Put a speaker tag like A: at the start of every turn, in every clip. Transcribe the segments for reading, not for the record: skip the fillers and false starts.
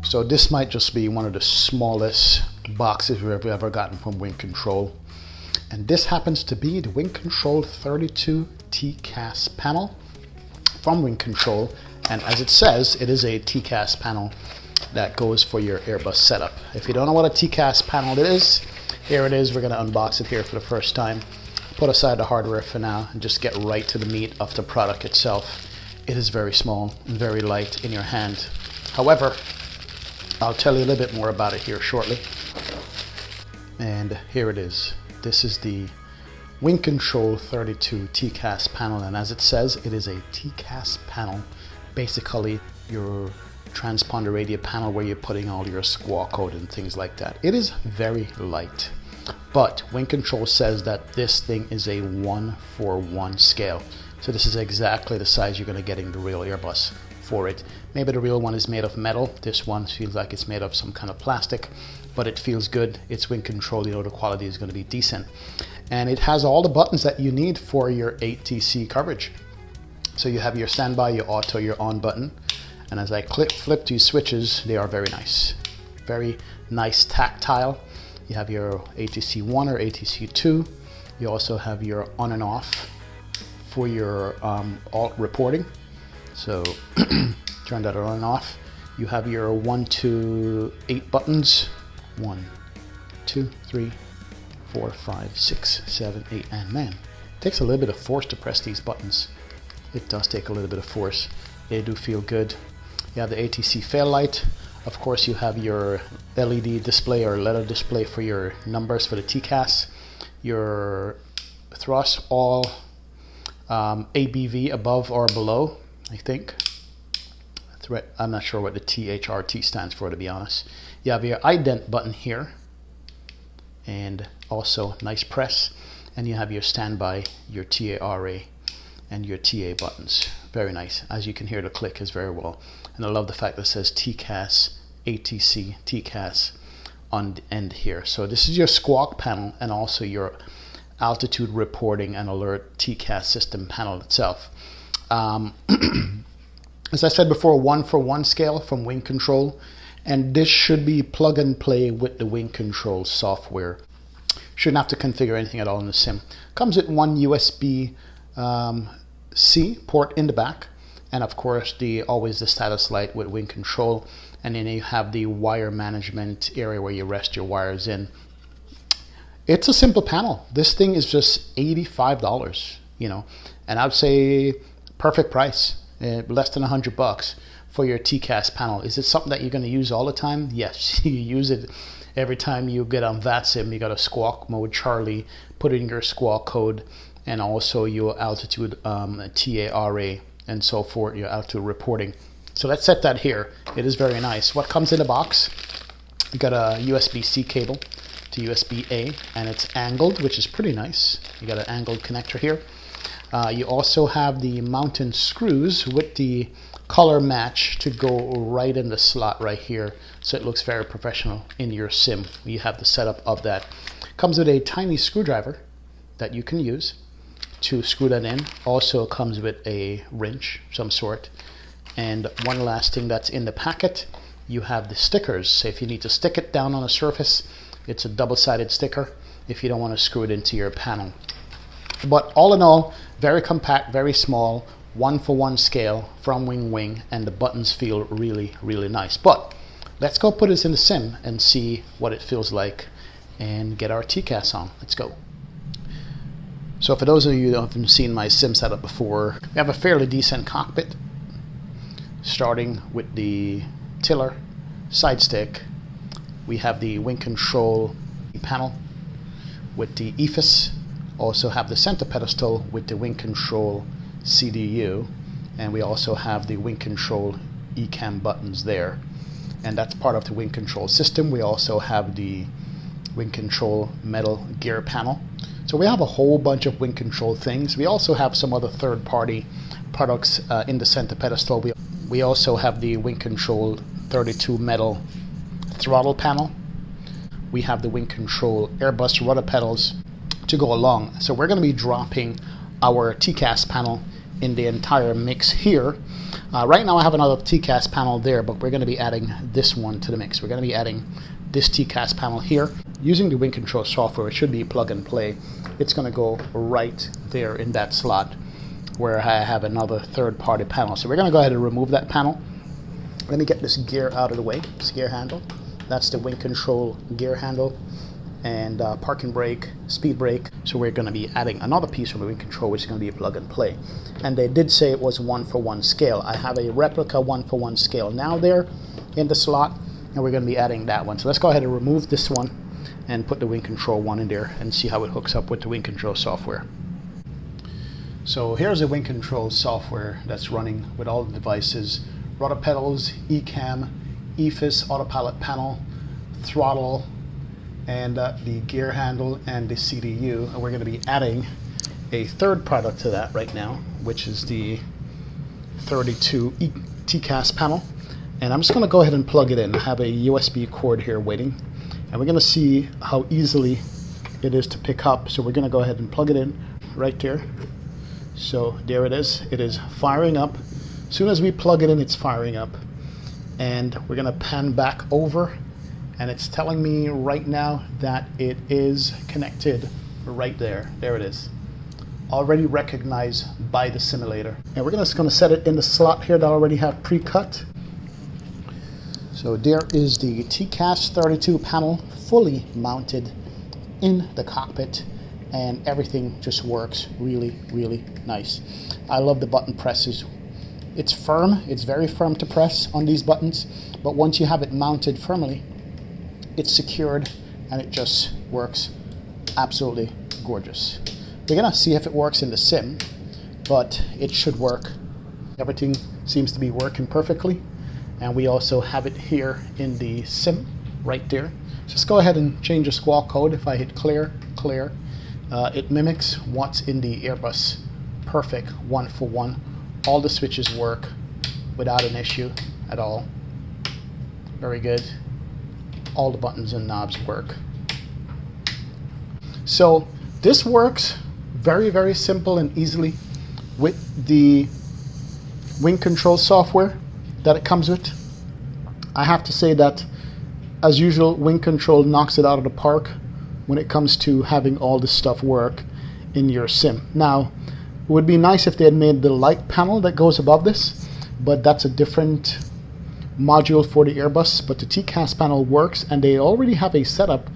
A: So this might just be one of the smallest boxes we've ever gotten from WinCtrl. And this happens to be the WinCtrl 32 TCAS panel from WinCtrl. And as it says, it is a TCAS panel that goes for your Airbus setup. If you don't know what a TCAS panel is, here it is. We're going to unbox it here for the first time. Put aside the hardware for now and just get right to the meat of the product itself. It is very small and very light in your hand. However, I'll tell you a little bit more about it here shortly. And here it is. This is the WinCtrl 32 TCAS panel, and as it says, it is a TCAS panel. Basically, your transponder radio panel where you're putting all your squawk code and things like that. It is very light, but WinCtrl says that this thing is a 1:1 scale. So this is exactly the size you're going to get in the real Airbus for it. Maybe the real one is made of metal. This one feels like it's made of some kind of plastic, but it feels good. It's WinCtrl, you know, the quality is going to be decent. And it has all the buttons that you need for your ATC coverage. So you have your standby, your auto, your on button. And as I flip these switches, they are very nice. Very nice tactile. You have your ATC 1 or ATC 2. You also have your on and off for your alt reporting. So turn that on and off. You have your 1 to 8 buttons. 1, 2, 3, 4, 5, 6, 7, 8, and man, it takes a little bit of force to press these buttons. It does take a little bit of force. They do feel good. You have the ATC fail light. Of course, you have your LED display or letter display for your numbers for the TCAS. Your thrust, all ABV above or below, I think. I'm not sure what the THRT stands for, to be honest. You have your ident button here, and also nice press. And you have your standby, your TARA, and your TA buttons. Very nice. As you can hear, the click is very well. And I love the fact that it says TCAS, ATC, TCAS on the end here. So this is your squawk panel and also your altitude reporting and alert TCAS system panel itself. As I said before, 1:1 scale from WinCtrl, and this should be plug and play with the WinCtrl software. Shouldn't have to configure anything at all in the sim. Comes with one USB C port in the back, and of course always the status light with WinCtrl, and then you have the wire management area where you rest your wires in. It's a simple panel. This thing is just $85, you know, and I'd say perfect price. Less than $100 for your TCAS panel. Is it something that you're going to use all the time? Yes, you use it every time you get on VATSIM. You got a squawk mode Charlie, put in your squawk code, and also your altitude TARA and so forth, your altitude reporting. So let's set that here. It is very nice. What comes in the box? You got a USB-C cable to USB-A, and it's angled, which is pretty nice. You got an angled connector here. You also have the mounting screws with the color match to go right in the slot right here, so it looks very professional in your sim. You have the setup of that. Comes with a tiny screwdriver that you can use to screw that in. Also comes with a wrench of some sort. And one last thing that's in the packet, you have the stickers. So if you need to stick it down on a surface, it's a double-sided sticker if you don't want to screw it into your panel. But all in all, very compact, very small, 1:1 scale from Wing, and the buttons feel really, really nice. But let's go put this in the sim and see what it feels like and get our TCAS on. Let's go. So for those of you who haven't seen my sim setup before, we have a fairly decent cockpit, starting with the tiller, side stick. We have the WinCtrl panel with the EFIS. Also have the center pedestal with the WinCtrl CDU, and we also have the WinCtrl ECAM buttons there, and that's part of the WinCtrl system. We also have the WinCtrl metal gear panel. So we have a whole bunch of WinCtrl things. We also have some other third-party products in the center pedestal. We also have the WinCtrl 32 metal throttle panel. We have the WinCtrl Airbus rudder pedals to go along. So we're going to be dropping our TCAS panel in the entire mix here. Right now I have another TCAS panel there, but we're going to be adding this one to the mix. We're going to be adding this TCAS panel here. Using the WinCtrl software, it should be plug and play. It's going to go right there in that slot where I have another third-party panel. So we're going to go ahead and remove that panel. Let me get this gear out of the way, this gear handle. That's the WinCtrl gear handle, and parking brake, speed brake. So we're going to be adding another piece from the WinCtrl, which is going to be a plug and play. And they did say it was 1-for-1 scale. I have a replica 1-for-1 scale now there in the slot, and we're going to be adding that one. So let's go ahead and remove this one and put the WinCtrl one in there and see how it hooks up with the WinCtrl software. So here's the WinCtrl software that's running with all the devices: rudder pedals, eCam, EFIS, autopilot panel, throttle, and the gear handle and the CDU. And we're going to be adding a third product to that right now, which is the 32 TCAS panel. And I'm just going to go ahead and plug it in. I have a USB cord here waiting, and we're going to see how easily it is to pick up. So we're going to go ahead and plug it in right there. So there it is. It is firing up. As soon as we plug it in, it's firing up. And we're going to pan back over, and it's telling me right now that it is connected right there. There it is. Already recognized by the simulator. And we're just going to set it in the slot here that I already have pre-cut. So there is the TCAST 32 panel fully mounted in the cockpit, and everything just works really, really nice. I love the button presses. It's firm, it's very firm to press on these buttons, but once you have it mounted firmly, it's secured and it just works absolutely gorgeous. We're gonna see if it works in the sim, but it should work. Everything seems to be working perfectly. And we also have it here in the sim right there. Just go ahead and change the squawk code. If I hit clear, it mimics what's in the Airbus perfect 1-for-1. All the switches work without an issue at all. Very good. All the buttons and knobs work. So this works very, very simple and easily with the WinCtrl software that it comes with. I have to say that, as usual, WinCtrl knocks it out of the park when it comes to having all this stuff work in your sim. Now, it would be nice if they had made the light panel that goes above this, but that's a different module for the Airbus. But the TCAS panel works, and they already have a setup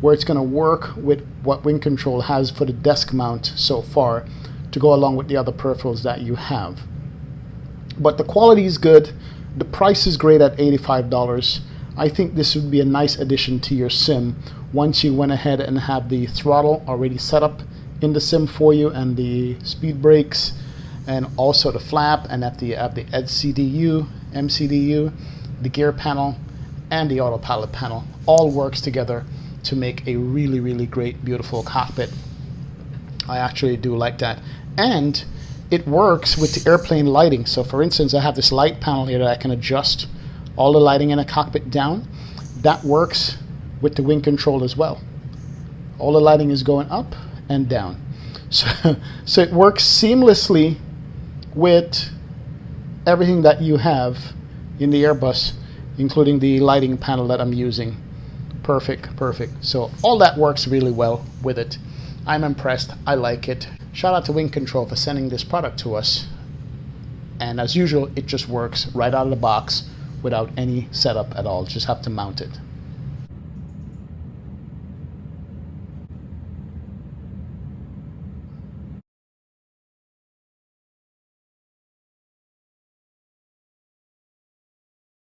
A: where it's going to work with what WinCtrl has for the desk mount so far to go along with the other peripherals that you have. But the quality is good. The price is great at $85. I think this would be a nice addition to your sim once you went ahead and have the throttle already set up in the sim for you, and the speed brakes, and also the flap, and at the CDU, MCDU, the gear panel, and the autopilot panel. All works together to make a really, really great, beautiful cockpit. I actually do like that. And it works with the airplane lighting. So for instance, I have this light panel here that I can adjust all the lighting in a cockpit down. That works with the WinCtrl as well. All the lighting is going up and down. So it works seamlessly with everything that you have in the Airbus, including the lighting panel that I'm using. Perfect, perfect. So all that works really well with it. I'm impressed. I like it. Shout out to WinCtrl for sending this product to us. And as usual, it just works right out of the box without any setup at all. Just have to mount it.